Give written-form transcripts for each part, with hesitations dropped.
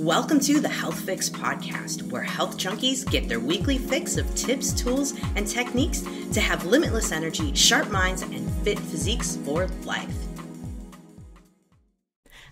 Welcome to the Health Fix podcast, where health junkies get their weekly fix of tips, tools, and techniques to have limitless energy, sharp minds, and fit physiques for life.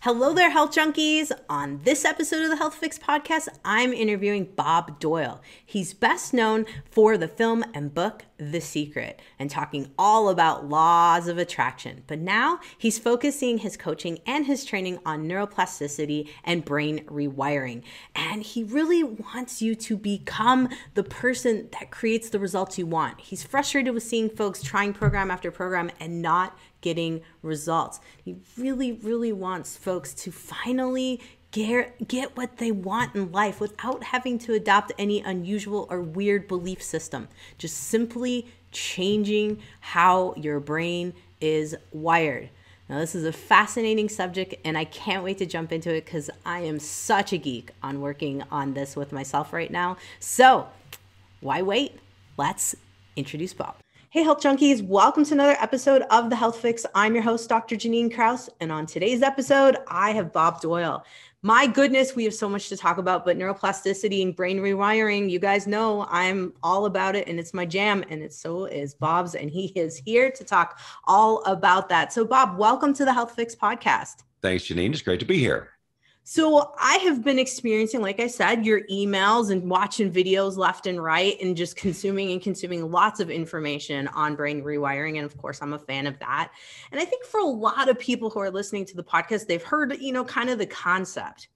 Hello there, health junkies. On this episode of the Health Fix podcast, I'm interviewing Bob Doyle. He's best known for the film and book The Secret and talking all about laws of attraction. But now he's focusing his coaching and his training on neuroplasticity and brain rewiring. And he really wants you to become the person that creates the results you want. He's frustrated with seeing folks trying program after program and not getting results. He really wants folks to finally get what they want in life without having to adopt any unusual or weird belief system. Just simply changing how your brain is wired. Now, this is a fascinating subject, and I can't wait to jump into it because I am such a geek on working on this with myself right now. So why wait? Let's introduce Bob. Hey, health junkies, welcome to another episode of The Health Fix. I'm your host, Dr. Janine Krause, and on today's episode, I have Bob Doyle. My goodness, we have so much to talk about, but neuroplasticity and brain rewiring, you guys know I'm all about it, and it's my jam, and so is Bob's, and he is here to talk all about that. So Bob, welcome to the Health Fix podcast. Thanks, Janine. It's great to be here. So I have been experiencing, like I said, your emails and watching videos left and right and just consuming lots of information on brain rewiring. And of course, I'm a fan of that. And I think for a lot of people who are listening to the podcast, they've heard, kind of the concept.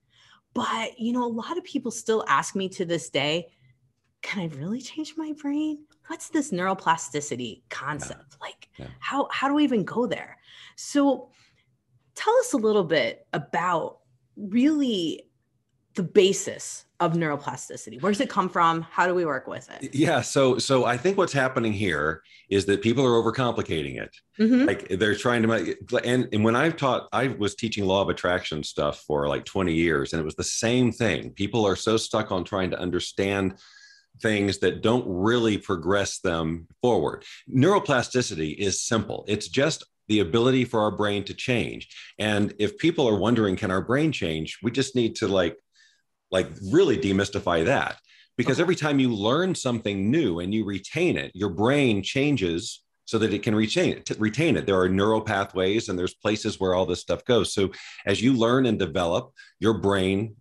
But, a lot of people still ask me to this day, can I really change my brain? What's this neuroplasticity concept? How do we even go there? So tell us a little bit about really the basis of neuroplasticity. Where does it come from? How do we work with it? Yeah. So I think what's happening here is that people are overcomplicating it. Mm-hmm. Like they're trying to make, and when I was teaching law of attraction stuff for like 20 years, and it was the same thing. People are so stuck on trying to understand things that don't really progress them forward. Neuroplasticity is simple. It's just the ability for our brain to change. And if people are wondering, can our brain change? We just need to like really demystify that, because every time you learn something new and you retain it, your brain changes so that it can retain it. There are neural pathways and there's places where all this stuff goes. So as you learn and develop, your brain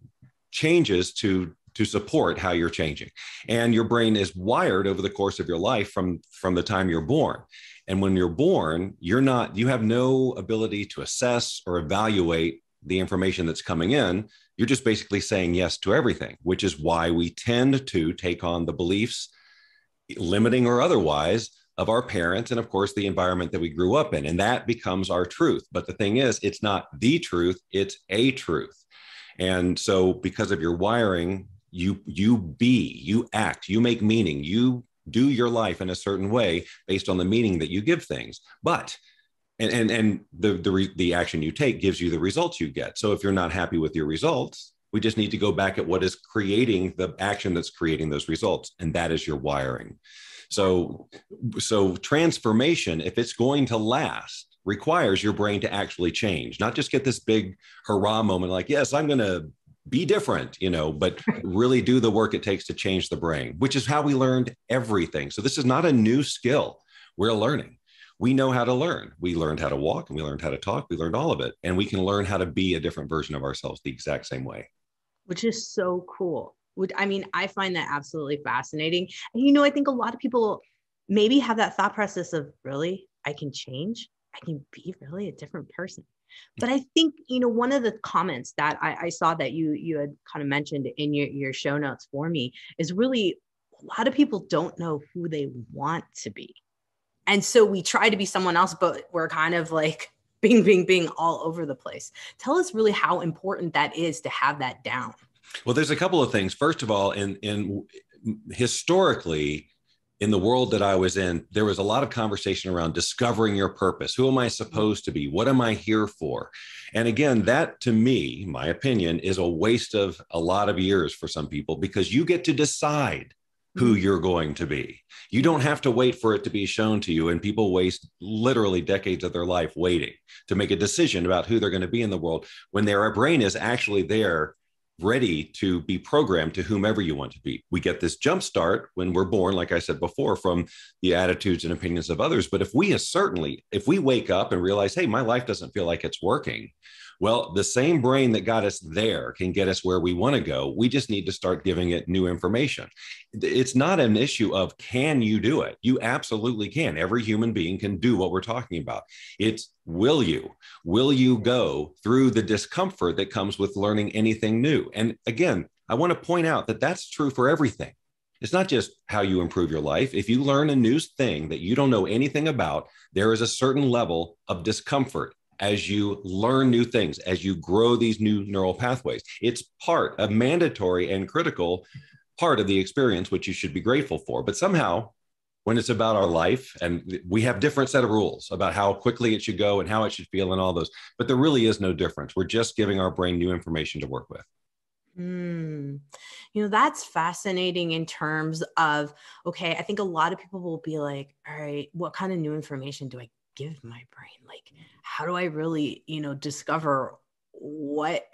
changes to support how you're changing. And your brain is wired over the course of your life from the time you're born. And when you're born, you have no ability to assess or evaluate the information that's coming in. You're just basically saying yes to everything, which is why we tend to take on the beliefs, limiting or otherwise, of our parents and of course the environment that we grew up in. And that becomes our truth. But the thing is, it's not the truth, it's a truth. And so because of your wiring, you act, you make meaning, you do your life in a certain way based on the meaning that you give things. But and the action you take gives you the results you get. So if you're not happy with your results, we just need to go back at what is creating the action that's creating those results, and that is your wiring. So transformation, if it's going to last, requires your brain to actually change, not just get this big hurrah moment like, yes, I'm going to be different, but really do the work it takes to change the brain, which is how we learned everything. So this is not a new skill we're learning. We know how to learn. We learned how to walk and we learned how to talk. We learned all of it. And we can learn how to be a different version of ourselves the exact same way. Which is so cool. I find that absolutely fascinating. And, I think a lot of people maybe have that thought process of, really, I can change? I can be really a different person. But I think, one of the comments that I saw that you had kind of mentioned in your show notes for me is really a lot of people don't know who they want to be. And so we try to be someone else, but we're kind of like being all over the place. Tell us really how important that is to have that down. Well, there's a couple of things. First of all, in historically, in the world that I was in, there was a lot of conversation around discovering your purpose. Who am I supposed to be? What am I here for? And again, that to me, my opinion, is a waste of a lot of years for some people, because you get to decide who you're going to be. You don't have to wait for it to be shown to you. And people waste literally decades of their life waiting to make a decision about who they're going to be in the world, when their brain is actually there ready to be programmed to whomever you want to be. We get this jump start when we're born, like I said before, from the attitudes and opinions of others. But if we wake up and realize, hey, my life doesn't feel like it's working, well, the same brain that got us there can get us where we want to go. We just need to start giving it new information. It's not an issue of can you do it? You absolutely can. Every human being can do what we're talking about. It's will you? Will you go through the discomfort that comes with learning anything new? And again, I want to point out that that's true for everything. It's not just how you improve your life. If you learn a new thing that you don't know anything about, there is a certain level of discomfort as you learn new things, as you grow these new neural pathways. It's a mandatory and critical part of the experience, which you should be grateful for. But somehow, when it's about our life, and we have different set of rules about how quickly it should go and how it should feel and all those, but there really is no difference. We're just giving our brain new information to work with. That's fascinating in terms of, okay, I think a lot of people will be like, all right, what kind of new information do I give my brain? Like, how do I really, discover what,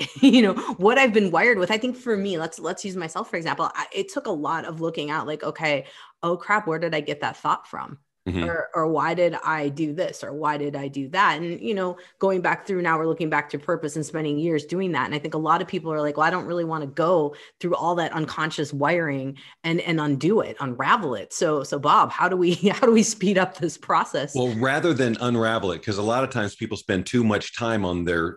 what I've been wired with? I think for me, let's use myself, for example. It took a lot of looking out like, okay, oh crap, where did I get that thought from? Mm-hmm. Or why did I do this? Or why did I do that? And, going back through now, we're looking back to purpose and spending years doing that. And I think a lot of people are like, well, I don't really want to go through all that unconscious wiring and unravel it. So Bob, how do we speed up this process? Well, rather than unravel it, because a lot of times people spend too much time on their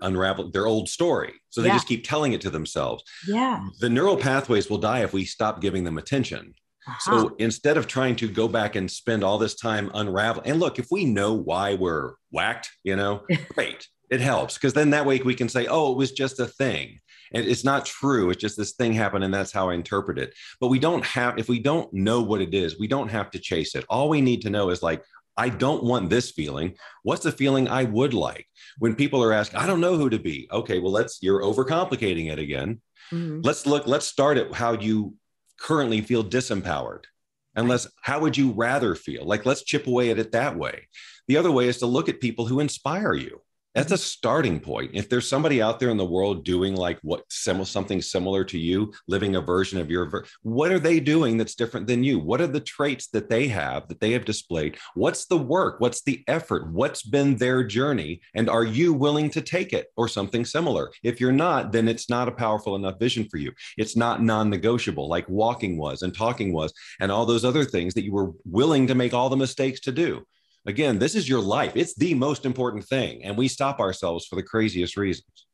old story. So they just keep telling it to themselves. Yeah. The neural pathways will die if we stop giving them attention. So instead of trying to go back and spend all this time unraveling, and look, if we know why we're whacked, great, it helps, because then that way we can say, oh, it was just a thing. And it's not true. It's just this thing happened and that's how I interpret it. But if we don't know what it is, we don't have to chase it. All we need to know is like, I don't want this feeling. What's the feeling I would like? When people are asking, I don't know who to be. Okay, well, you're overcomplicating it again. Mm-hmm. Let's start at how you currently feel disempowered. How would you rather feel? Like, let's chip away at it that way. The other way is to look at people who inspire you. That's a starting point. If there's somebody out there in the world doing like something similar to you, living a version of what are they doing that's different than you? What are the traits that they have displayed? What's the work? What's the effort? What's been their journey? And are you willing to take it or something similar? If you're not, then it's not a powerful enough vision for you. It's not non-negotiable like walking was and talking was and all those other things that you were willing to make all the mistakes to do. Again, this is your life. It's the most important thing. And we stop ourselves for the craziest reasons.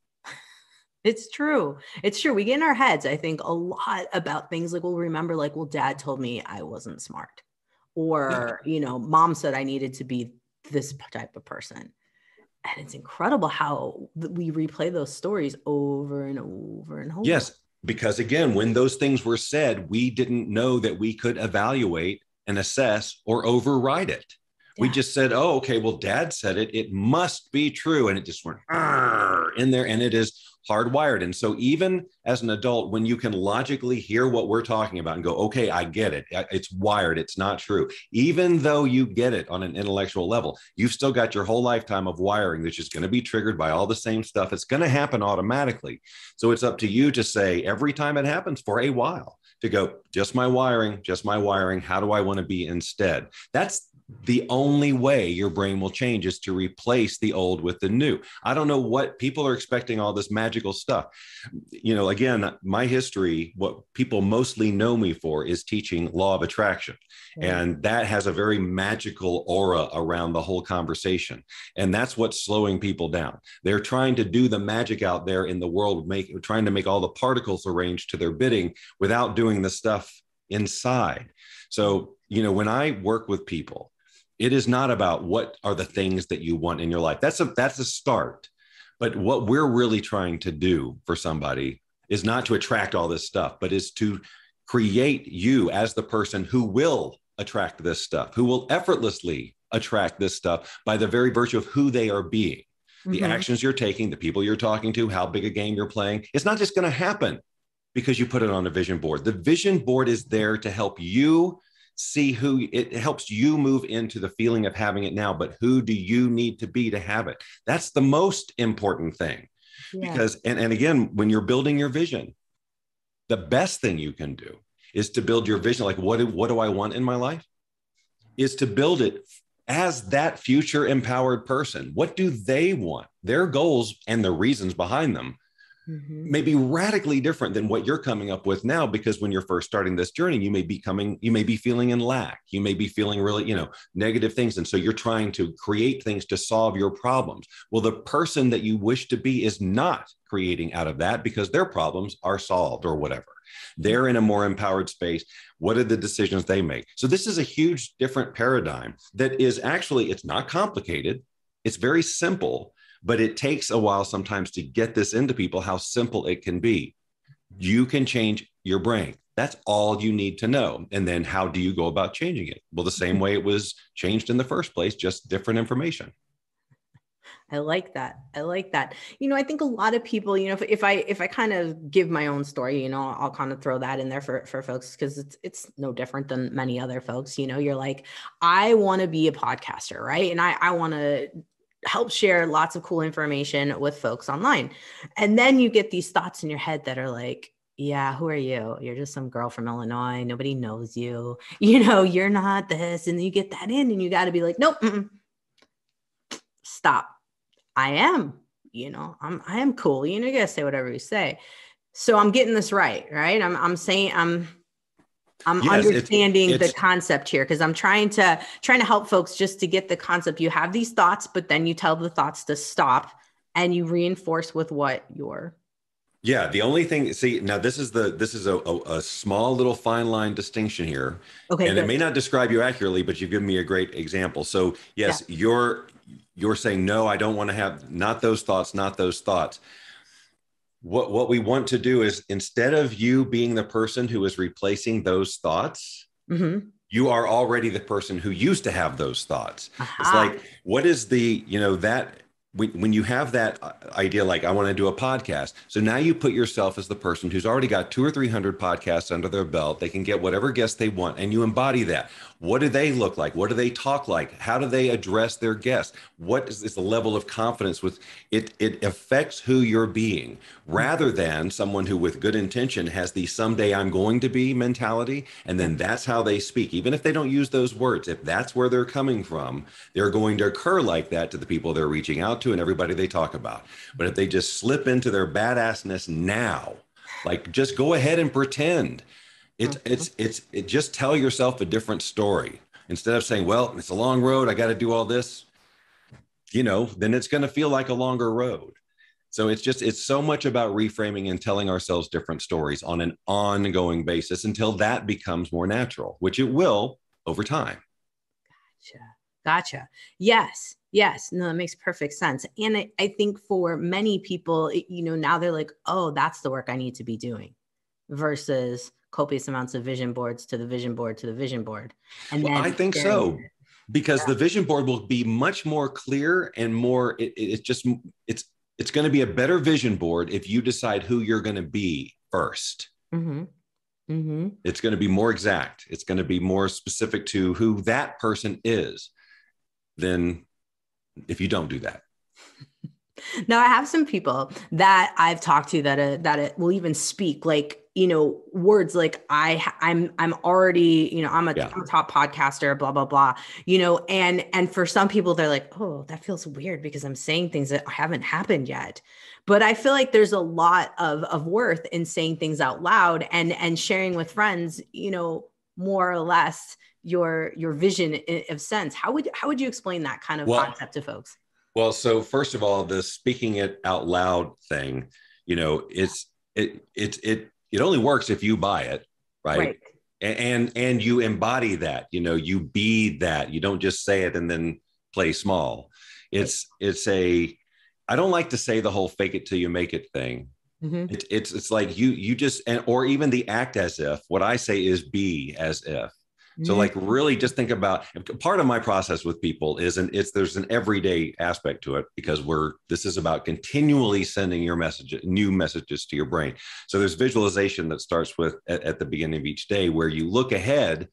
It's true. It's true. We get in our heads, I think, a lot about things like, we'll remember like, well, dad told me I wasn't smart, or, mom said I needed to be this type of person. And it's incredible how we replay those stories over and over and over. Yes, because again, when those things were said, we didn't know that we could evaluate and assess or override it. We just said, oh, okay, well, dad said it. It must be true. And it just went in there, and it is hardwired. And so even as an adult, when you can logically hear what we're talking about and go, okay, I get it. It's wired. It's not true. Even though you get it on an intellectual level, you've still got your whole lifetime of wiring that's just going to be triggered by all the same stuff. It's going to happen automatically. So it's up to you to say every time it happens for a while to go, just my wiring, just my wiring. How do I want to be instead? That's the only way your brain will change, is to replace the old with the new. I don't know what people are expecting, all this magical stuff. Again, my history, what people mostly know me for is teaching law of attraction. And that has a very magical aura around the whole conversation. And that's what's slowing people down. They're trying to do the magic out there in the world, trying to make all the particles arrange to their bidding without doing the stuff inside. So, when I work with people, it is not about what are the things that you want in your life. That's a start. But what we're really trying to do for somebody is not to attract all this stuff, but is to create you as the person who will attract this stuff, who will effortlessly attract this stuff by the very virtue of who they are being, the actions you're taking, the people you're talking to, how big a game you're playing. It's not just going to happen because you put it on a vision board. The vision board is there to help you see who it helps you move into the feeling of having it now, but who do you need to be to have it? That's the most important thing. Because, and again, when you're building your vision, the best thing you can do is to build your vision. Like, what do I want in my life? Is to build it as that future empowered person. What do they want? Their goals and the reasons behind them may be radically different than what you're coming up with now, because when you're first starting this journey, you may be feeling in lack. You may be feeling really, negative things. And so you're trying to create things to solve your problems. Well, the person that you wish to be is not creating out of that because their problems are solved or whatever. They're in a more empowered space. What are the decisions they make? So this is a huge different paradigm that is actually, it's not complicated. It's very simple, but it takes a while sometimes to get this into people, how simple it can be. You can change your brain. That's all you need to know. And then how do you go about changing it? Well, the same way it was changed in the first place, just different information. I like that. I think a lot of people, if I kind of give my own story, I'll kind of throw that in there for folks, because it's no different than many other folks. You're like, I want to be a podcaster, right? And I want to help share lots of cool information with folks online. And then you get these thoughts in your head that are like, yeah, who are you? You're just some girl from Illinois. Nobody knows you. You're not this. And you get that in and you got to be like, nope, stop. I am, I am cool. You gotta say whatever you say. So I'm getting this right? I'm saying, I'm yes, understanding the concept here, because I'm trying to help folks just to get the concept. You have these thoughts, but then you tell the thoughts to stop and you reinforce with what you're. Yeah. The only thing, see, now this is a small little fine line distinction here. Okay. And good. It may not describe you accurately, but you've given me a great example. So yes, yeah. You're saying, no, I don't want to have not those thoughts. What we want to do is, instead of you being the person who is replacing those thoughts, you are already the person who used to have those thoughts. It's like, what is that when you have that idea, like, I want to do a podcast. So now you put yourself as the person who's already got 200 or 300 podcasts under their belt. They can get whatever guest they want, and you embody that. What do they look like? What do they talk like? How do they address their guests? What is the level of confidence with it? It affects who you're being, rather than someone who with good intention has the someday I'm going to be mentality. And then that's how they speak. Even if they don't use those words, if that's where they're coming from, they're going to occur like that to the people they're reaching out to and everybody they talk about. But if they just slip into their badassness now, like, just go ahead and pretend. It just tell yourself a different story. Instead of saying, well, it's a long road, I got to do all this, then it's going to feel like a longer road. So it's so much about reframing and telling ourselves different stories on an ongoing basis until that becomes more natural, which it will over time. Gotcha. Yes. No, that makes perfect sense. And I think for many people, now they're like, oh, that's the work I need to be doing, versus copious amounts of vision boards to the vision board to the vision board. And then I think so, because the vision board will be much more clear and more, it's going to be a better vision board if you decide who you're going to be first. It's going to be more exact. It's going to be more specific to who that person is than if you don't do that. Now, I have some people that I've talked to that it will even speak like, words like I'm already, I'm a top podcaster, blah, blah, blah, and for some people, they're like, oh, that feels weird because I'm saying things that haven't happened yet. But I feel like there's a lot of worth in saying things out loud and sharing with friends, more or less your vision of sense. How would you explain that kind of concept to folks? Well, so first of all, the speaking it out loud thing, it only works if you buy it, right? And you embody that, you be that. You don't just say it and then play small. I don't like to say the whole fake it till you make it thing. It's like you just, or even the act as if. What I say is be as if. So like, really just think about, part of my process with people is, there's an everyday aspect to it, because this is about continually sending your new messages to your brain. So there's visualization that starts with at the beginning of each day, where you look ahead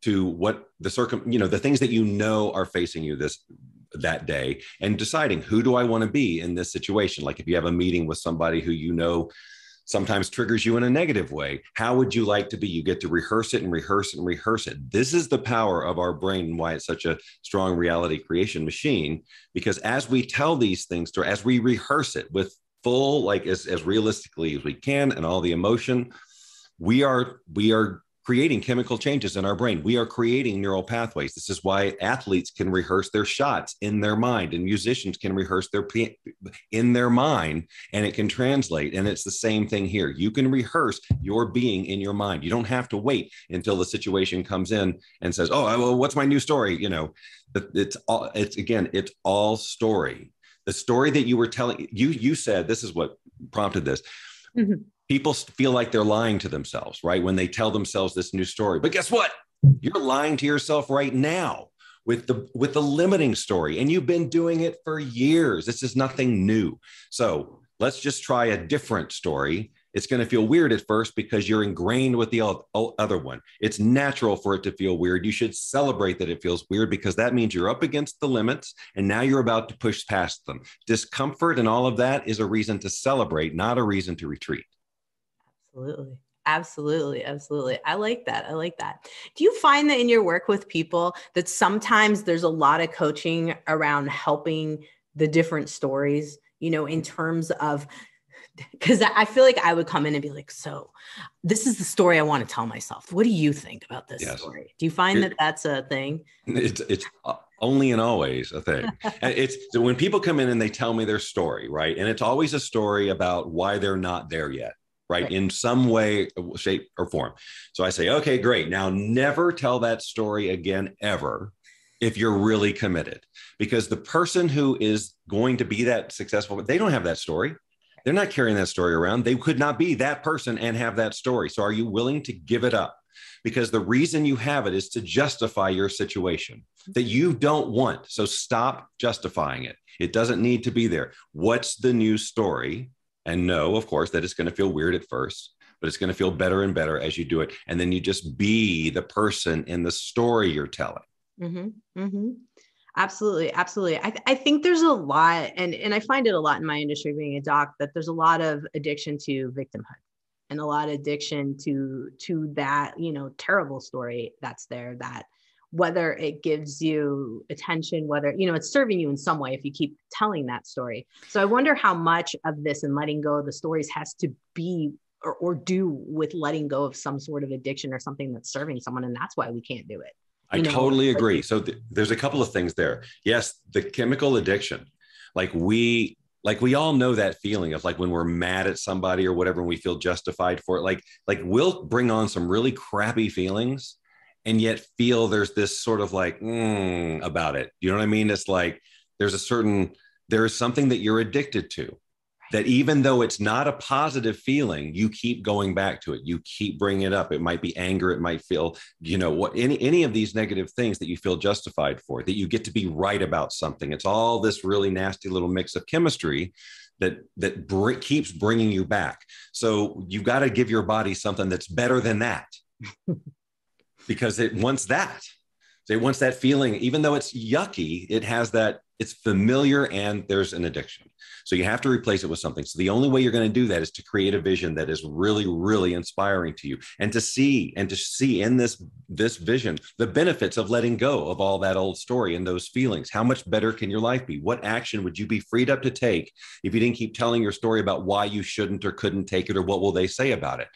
to what the things that are facing you that day, and deciding, who do I want to be in this situation? Like, if you have a meeting with somebody who sometimes triggers you in a negative way. How would you like to be? You get to rehearse it and rehearse it and rehearse it. This is the power of our brain and why it's such a strong reality creation machine, because as we tell these things, or as we rehearse it with full, like as realistically as we can, and all the emotion, we are creating chemical changes in our brain. We are creating neural pathways. This is why athletes can rehearse their shots in their mind, and musicians can rehearse in their mind, and it can translate. And it's the same thing here. You can rehearse your being in your mind. You don't have to wait until the situation comes in and says, oh, well, what's my new story? It's all story. The story that you were telling, you said, this is what prompted this. Mm-hmm. People feel like they're lying to themselves, right? When they tell themselves this new story. But guess what? You're lying to yourself right now with the limiting story. And you've been doing it for years. This is nothing new. So let's just try a different story. It's going to feel weird at first because you're ingrained with the other one. It's natural for it to feel weird. You should celebrate that it feels weird, because that means you're up against the limits and now you're about to push past them. Discomfort and all of that is a reason to celebrate, not a reason to retreat. Absolutely. Absolutely. Absolutely. I like that. Do you find that in your work with people that sometimes there's a lot of coaching around helping the different stories, in terms of, because I feel like I would come in and be like, so this is the story I want to tell myself. What do you think about this story? Do you find that that's a thing? It's only and always a thing. It's so when people come in and they tell me their story, right? And it's always a story about why they're not there yet. Right? In some way, shape, or form. So I say, okay, great. Now never tell that story again, ever, if you're really committed, because the person who is going to be that successful, they don't have that story. They're not carrying that story around. They could not be that person and have that story. So are you willing to give it up? Because the reason you have it is to justify your situation that you don't want. So stop justifying it. It doesn't need to be there. What's the new story? And know, of course, that it's going to feel weird at first, but it's going to feel better and better as you do it. And then you just be the person in the story you're telling. Mm-hmm. Mm-hmm. Absolutely. Absolutely. I think there's a lot, and I find it a lot in my industry being a doc, that there's a lot of addiction to victimhood and a lot of addiction to that, terrible story that's there, that whether it gives you attention, whether, it's serving you in some way if you keep telling that story. So I wonder how much of this and letting go of the stories has to be or do with letting go of some sort of addiction or something that's serving someone. And that's why we can't do it. I totally agree. So there's a couple of things there. Yes, the chemical addiction, like we all know that feeling of like when we're mad at somebody or whatever, and we feel justified for it. Like we'll bring on some really crappy feelings and yet feel there's this sort of like about it. You know what I mean? It's like there is something that you're addicted to, that even though it's not a positive feeling, you keep going back to it. You keep bringing it up. It might be anger. It might feel, any of these negative things that you feel justified for, that you get to be right about something. It's all this really nasty little mix of chemistry that keeps bringing you back. So you've got to give your body something that's better than that. Because it wants that. So it wants that feeling, even though it's yucky, it has that, it's familiar, and there's an addiction. So you have to replace it with something. So the only way you're going to do that is to create a vision that is really, really inspiring to you, and to see in this vision the benefits of letting go of all that old story and those feelings. How much better can your life be? What action would you be freed up to take if you didn't keep telling your story about why you shouldn't or couldn't take it, or what will they say about it?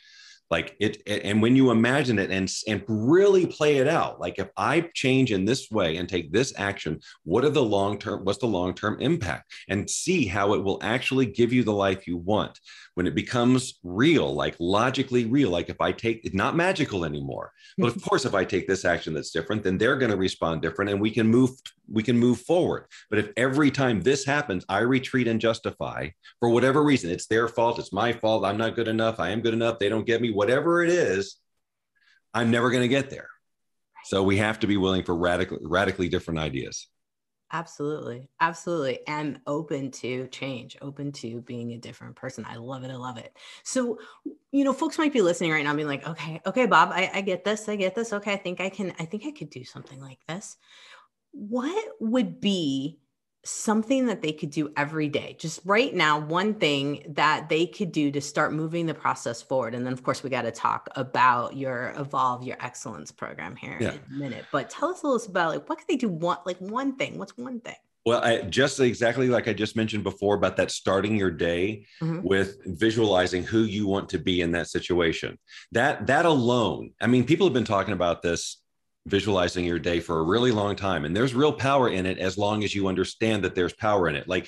Like and when you imagine it and really play it out, like if I change in this way and take this action, what's the long-term impact? And see how it will actually give you the life you want. When it becomes real, like logically real, like if I take, it's not magical anymore, but of course, if I take this action that's different, then they're going to respond different, and we can move forward. But if every time this happens, I retreat and justify for whatever reason, it's their fault, it's my fault, I'm not good enough, I am good enough, they don't get me, whatever it is, I'm never going to get there. So we have to be willing for radically different ideas. Absolutely. Absolutely. And open to change, open to being a different person. I love it. I love it. So, folks might be listening right now being like, okay, Bob, I get this. Okay. I think I could do something like this. What would be something that they could do every day, just right now, one thing that they could do to start moving the process forward. And then of course we got to talk about your Evolve Your Excellence program here in Yeah. a minute, but tell us a little about like, what could they do? One thing, what's one thing? Well, just exactly like I just mentioned before about that starting your day with visualizing who you want to be in that situation. That alone, I mean, people have been talking about this visualizing your day for a really long time, and there's real power in it as long as you understand that there's power in it. Like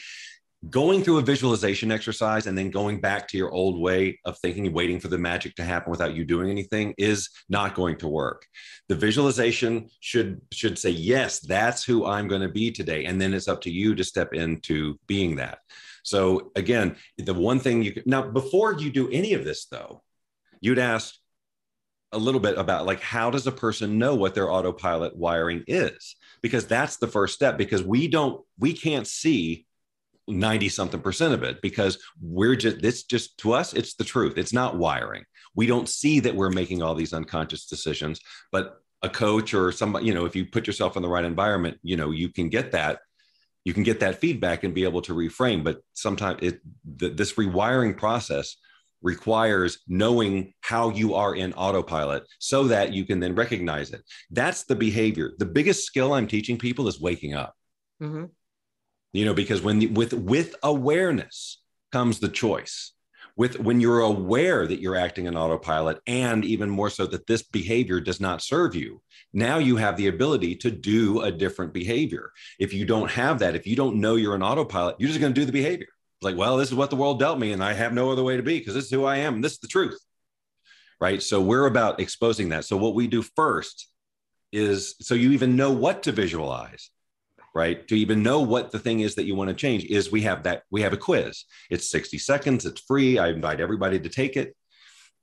going through a visualization exercise and then going back to your old way of thinking and waiting for the magic to happen without you doing anything is not going to work. The visualization should say, yes, that's who I'm going to be today. And then it's up to you to step into being that. So again, the one thing you can, now, before you do any of this though, you'd ask a little bit about like, how does a person know what their autopilot wiring is? Because that's the first step, because we can't see 90 something percent of it, because it's just to us, it's the truth. It's not wiring. We don't see that we're making all these unconscious decisions, but a coach or somebody, if you put yourself in the right environment, you can get that feedback and be able to reframe. But sometimes this rewiring process requires knowing how you are in autopilot so that you can then recognize it. That's the behavior. The biggest skill I'm teaching people is waking up. Mm-hmm. Because with awareness comes the choice. When you're aware that you're acting in autopilot, and even more so that this behavior does not serve you, now you have the ability to do a different behavior. If you don't have that, if you don't know you're in autopilot, you're just going to do the behavior. It's like, well, this is what the world dealt me, and I have no other way to be because this is who I am. And this is the truth, right? So we're about exposing that. So what we do first is, so you even know what to visualize, right? To even know what the thing is that you want to change, is we have a quiz. It's 60 seconds. It's free. I invite everybody to take it.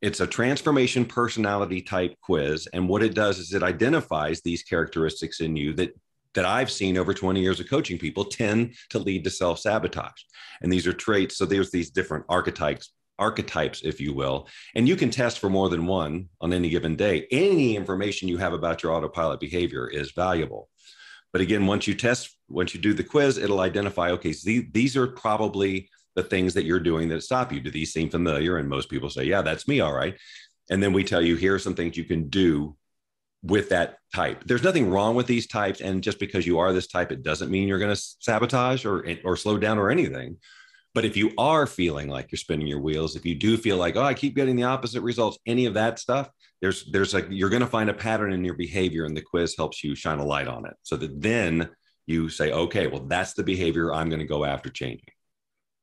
It's a transformation personality type quiz. And what it does is it identifies these characteristics in you that I've seen over 20 years of coaching people tend to lead to self-sabotage. And these are traits. So there's these different archetypes, if you will, and you can test for more than one on any given day. Any information you have about your autopilot behavior is valuable. But again, once you do the quiz, it'll identify, okay, so these are probably the things that you're doing that stop you. Do these seem familiar? And most people say, yeah, that's me. All right. And then we tell you, here are some things you can do with that type. There's nothing wrong with these types. And just because you are this type, it doesn't mean you're going to sabotage or slow down or anything. But if you are feeling like you're spinning your wheels, if you do feel like, oh, I keep getting the opposite results, any of that stuff, you're going to find a pattern in your behavior, and the quiz helps you shine a light on it, so that then you say, okay, well, that's the behavior I'm going to go after changing.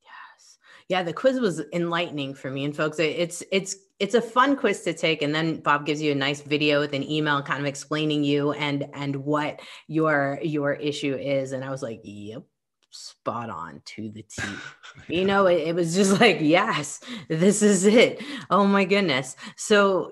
Yes. Yeah. The quiz was enlightening for me, and folks, it's a fun quiz to take. And then Bob gives you a nice video with an email kind of explaining you and what your issue is. And I was like, yep, spot on to the T. It was just like, yes, this is it. Oh my goodness. So,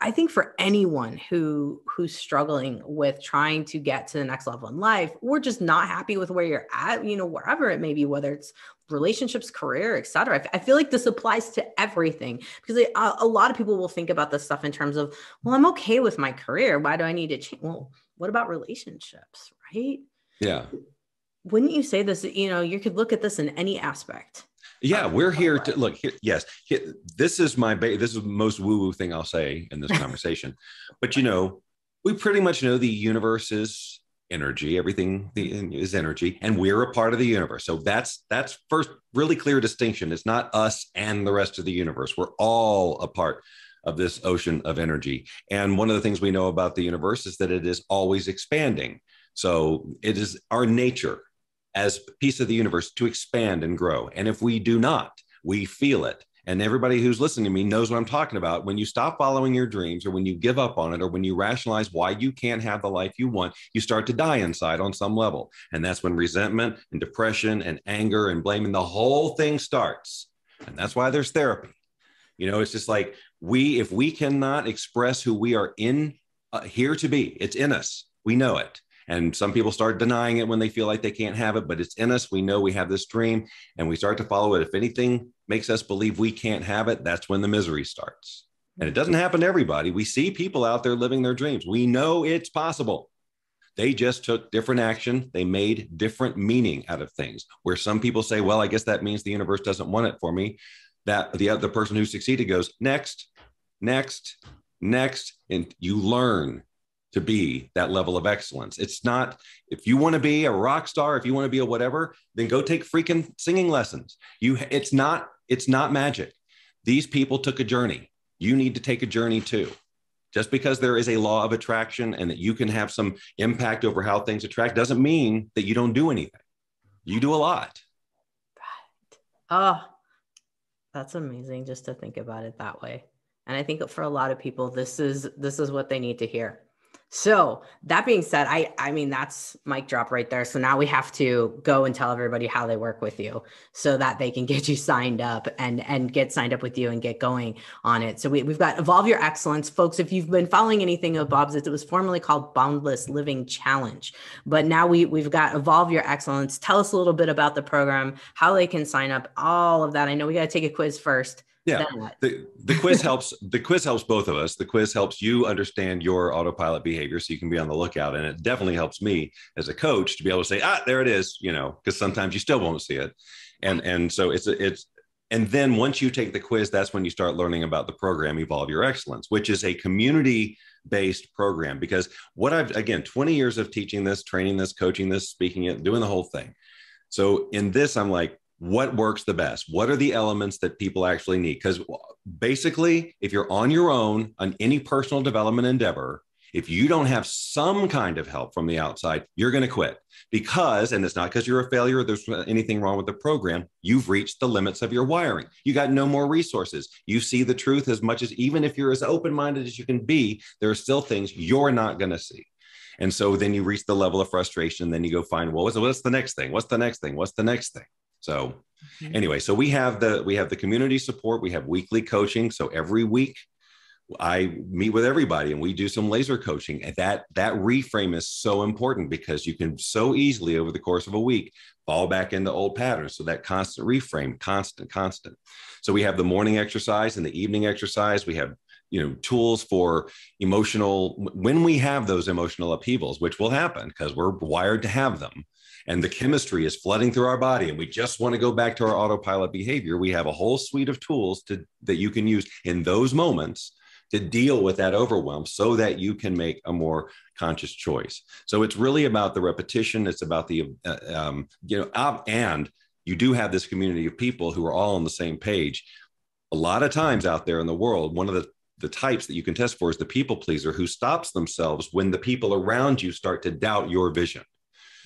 I think for anyone who's struggling with trying to get to the next level in life, or just not happy with where you're at, wherever it may be, whether it's relationships, career, et cetera. I feel like this applies to everything, because a lot of people will think about this stuff in terms of, well, I'm okay with my career. Why do I need to change? Well, what about relationships, right? Yeah. Wouldn't you say this, you could look at this in any aspect? Yeah, we're here to look here. Yes. This is this is the most woo-woo thing I'll say in this conversation. But, we pretty much know the universe is energy. Everything is energy, and we're a part of the universe. So that's first really clear distinction. It's not us and the rest of the universe. We're all a part of this ocean of energy. And one of the things we know about the universe is that it is always expanding. So it is our nature as a piece of the universe to expand and grow. And if we do not, we feel it. And everybody who's listening to me knows what I'm talking about. When you stop following your dreams, or when you give up on it, or when you rationalize why you can't have the life you want, you start to die inside on some level. And that's when resentment and depression and anger and blaming, the whole thing starts. And that's why there's therapy. It's just like if we cannot express who we are here to be, it's in us. We know it. And some people start denying it when they feel like they can't have it, but it's in us. We know we have this dream, and we start to follow it. If anything makes us believe we can't have it, that's when the misery starts. And it doesn't happen to everybody. We see people out there living their dreams. We know it's possible. They just took different action. They made different meaning out of things. Where some people say, well, I guess that means the universe doesn't want it for me. That the other person who succeeded goes, next, next, next. And you learn to be that level of excellence. It's not, if you want to be a rock star, if you want to be a whatever, then go take freaking singing lessons. It's not magic. These people took a journey. You need to take a journey too. Just because there is a law of attraction and that you can have some impact over how things attract doesn't mean that you don't do anything. You do a lot. Right. Oh, that's amazing just to think about it that way. And I think for a lot of people, this is what they need to hear. So that being said, I mean, that's mic drop right there. So now we have to go and tell everybody how they work with you so that they can get you signed up and get signed up with you and get going on it. So we've got Evolve Your Excellence. Folks, if you've been following anything of Bob's, it was formerly called Boundless Living Challenge, but now we've got Evolve Your Excellence. Tell us a little bit about the program, how they can sign up, all of that. I know we got to take a quiz first. Yeah, the quiz helps. The quiz helps both of us. The quiz helps you understand your autopilot behavior, so you can be on the lookout. And it definitely helps me as a coach to be able to say, there it is. Because sometimes you still won't see it. And so it's. And then once you take the quiz, that's when you start learning about the program Evolve Your Excellence, which is a community-based program. Because 20 years of teaching this, training this, coaching this, speaking it, doing the whole thing. So in this, I'm like, what works the best? What are the elements that people actually need? Because basically, if you're on your own on any personal development endeavor, if you don't have some kind of help from the outside, you're going to quit because, and it's not because you're a failure or there's anything wrong with the program, you've reached the limits of your wiring. You got no more resources. You see the truth as much as, even if you're as open-minded as you can be, there are still things you're not going to see. And so then you reach the level of frustration. Then you go find, well, what's the next thing? What's the next thing? What's the next thing? So anyway, so we have the community support. We have weekly coaching. So every week I meet with everybody and we do some laser coaching. And that reframe is so important because you can so easily over the course of a week fall back into old patterns. So that constant reframe, constant. So we have the morning exercise and the evening exercise. We have tools for when we have those emotional upheavals, which will happen because we're wired to have them. And the chemistry is flooding through our body and we just want to go back to our autopilot behavior. We have a whole suite of tools that you can use in those moments to deal with that overwhelm so that you can make a more conscious choice. So it's really about the repetition. It's about and you do have this community of people who are all on the same page. A lot of times out there in the world, one of the types that you can test for is the people pleaser who stops themselves when the people around you start to doubt your vision.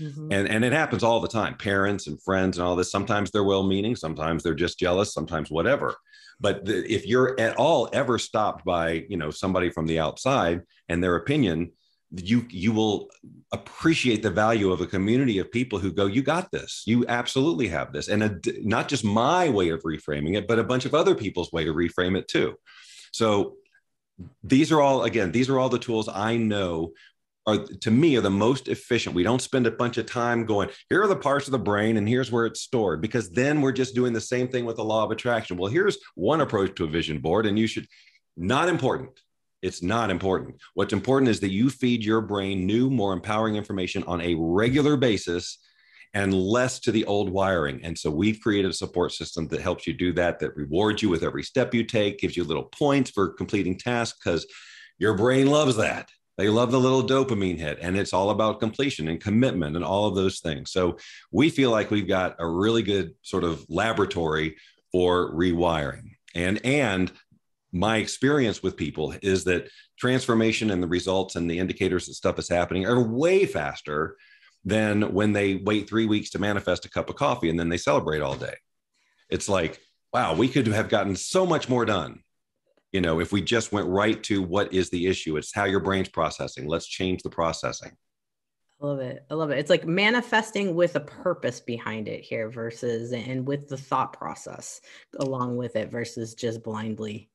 Mm-hmm. And it happens all the time. Parents and friends and all this, sometimes they're well-meaning, sometimes they're just jealous, sometimes whatever. But if you're at all ever stopped by, somebody from the outside and their opinion, you will appreciate the value of a community of people who go, you got this, you absolutely have this. And not just my way of reframing it, but a bunch of other people's way to reframe it too. So these are all the tools I know to me are the most efficient. We don't spend a bunch of time going, here are the parts of the brain and here's where it's stored, because then we're just doing the same thing with the law of attraction. Well, here's one approach to a vision board and not important. It's not important. What's important is that you feed your brain new, more empowering information on a regular basis and less to the old wiring. And so we've created a support system that helps you do that rewards you with every step you take, gives you little points for completing tasks because your brain loves that. They love the little dopamine hit, and it's all about completion and commitment and all of those things. So we feel like we've got a really good sort of laboratory for rewiring. And my experience with people is that transformation and the results and the indicators that stuff is happening are way faster than when they wait 3 weeks to manifest a cup of coffee and then they celebrate all day. It's like, wow, we could have gotten so much more done. If we just went right to what is the issue, it's how your brain's processing. Let's change the processing. I love it. It's like manifesting with a purpose behind it here and with the thought process along with it versus just blindly.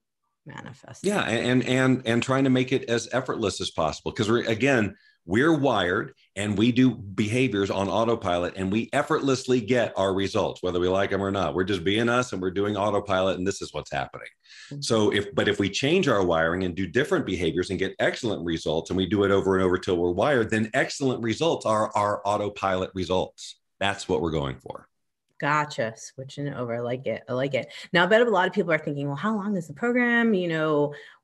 manifest. Yeah, and trying to make it as effortless as possible, because we're wired and we do behaviors on autopilot and we effortlessly get our results, whether we like them or not. We're just being us and we're doing autopilot, and this is what's happening. So if we change our wiring and do different behaviors and get excellent results, and we do it over and over till we're wired, then excellent results are our autopilot results. That's what we're going for. Gotcha. Switching it over. I like it. I like it. Now, I bet a lot of people are thinking, well, how long is the program?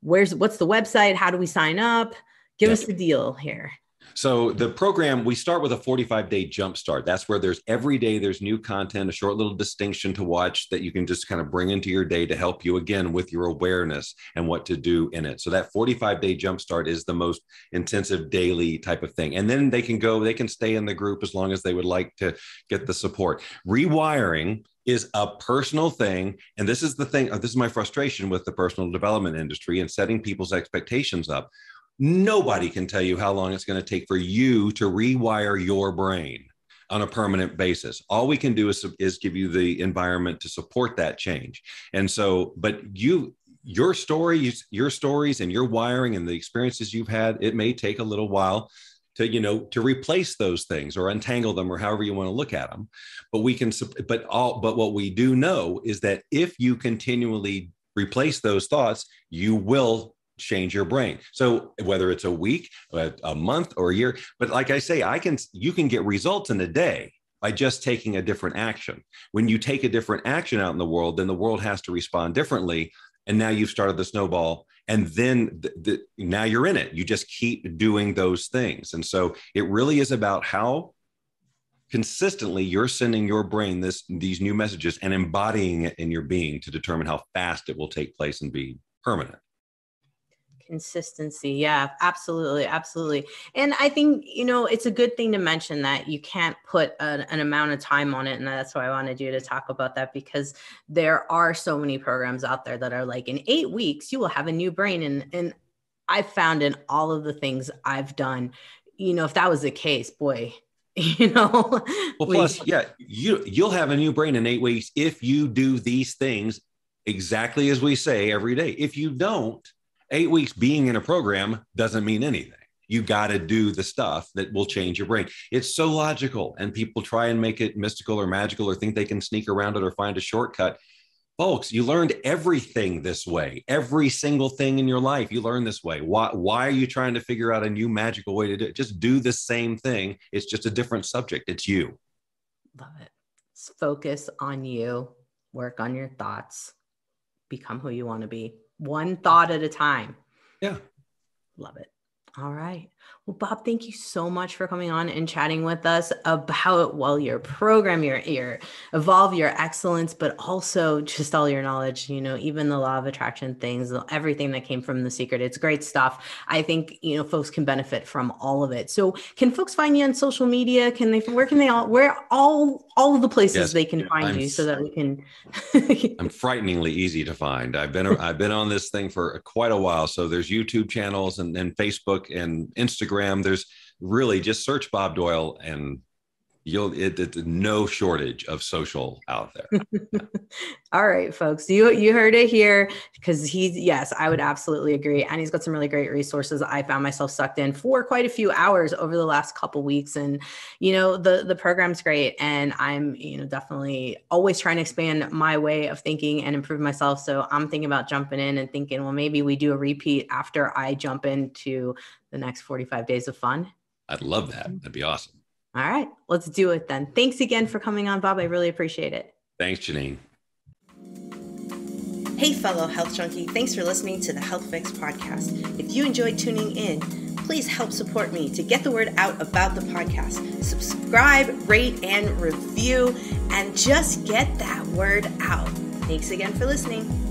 What's the website? How do we sign up? Give us the deal here. So the program, we start with a 45-day jumpstart. That's where every day there's new content, a short little distinction to watch that you can just kind of bring into your day to help you again with your awareness and what to do in it. So that 45-day jumpstart is the most intensive daily type of thing. And then they can stay in the group as long as they would like to get the support. Rewiring is a personal thing. And this is the thing, this is my frustration with the personal development industry and setting people's expectations up. Nobody can tell you how long it's going to take for you to rewire your brain on a permanent basis. All we can do is give you the environment to support that change. And so, but your stories and your wiring and the experiences you've had, it may take a little while to replace those things or untangle them or however you want to look at them. But what we do know is that if you continually replace those thoughts, you will change your brain. So whether it's a week, a month, or a year, but like I say, you can get results in a day by just taking a different action. When you take a different action out in the world, then the world has to respond differently. And now you've started the snowball, and then now you're in it. You just keep doing those things. And so it really is about how consistently you're sending your brain these new messages and embodying it in your being to determine how fast it will take place and be permanent. Consistency. Yeah, absolutely. Absolutely. And I think, it's a good thing to mention that you can't put an amount of time on it. And that's why I wanted you to talk about that, because there are so many programs out there that are like, in 8 weeks, you will have a new brain. And I've found in all of the things I've done, if that was the case, boy, Well, plus, you'll have a new brain in 8 weeks if you do these things exactly as we say every day. If you don't, 8 weeks being in a program doesn't mean anything. You got to do the stuff that will change your brain. It's so logical, and people try and make it mystical or magical or think they can sneak around it or find a shortcut. Folks, you learned everything this way. Every single thing in your life, you learn this way. Why are you trying to figure out a new magical way to do it? Just do the same thing. It's just a different subject. It's you. Love it. Focus on you. Work on your thoughts. Become who you want to be. One thought at a time. Yeah. Love it. All right. Well, Bob, thank you so much for coming on and chatting with us about, your program, your evolve, your excellence, but also just all your knowledge, even the law of attraction things, everything that came from The Secret. It's great stuff. I think, folks can benefit from all of it. So can folks find you on social media? Where all of the places they can find you so that we can. I'm frighteningly easy to find. I've been on this thing for quite a while. So there's YouTube channels and Facebook and Instagram. There's really just search Bob Doyle and it's no shortage of social out there. All right, folks, you heard it here, because yes, I would absolutely agree. And he's got some really great resources. I found myself sucked in for quite a few hours over the last couple of weeks. And, the program's great. And I'm, definitely always trying to expand my way of thinking and improve myself. So I'm thinking about jumping in and thinking, well, maybe we do a repeat after I jump into the next 45 days of fun. I'd love that. That'd be awesome. All right, let's do it then. Thanks again for coming on, Bob. I really appreciate it. Thanks, Janine. Hey, fellow health junkie. Thanks for listening to the Health Fix podcast. If you enjoyed tuning in, please help support me to get the word out about the podcast. Subscribe, rate, and review, and just get that word out. Thanks again for listening.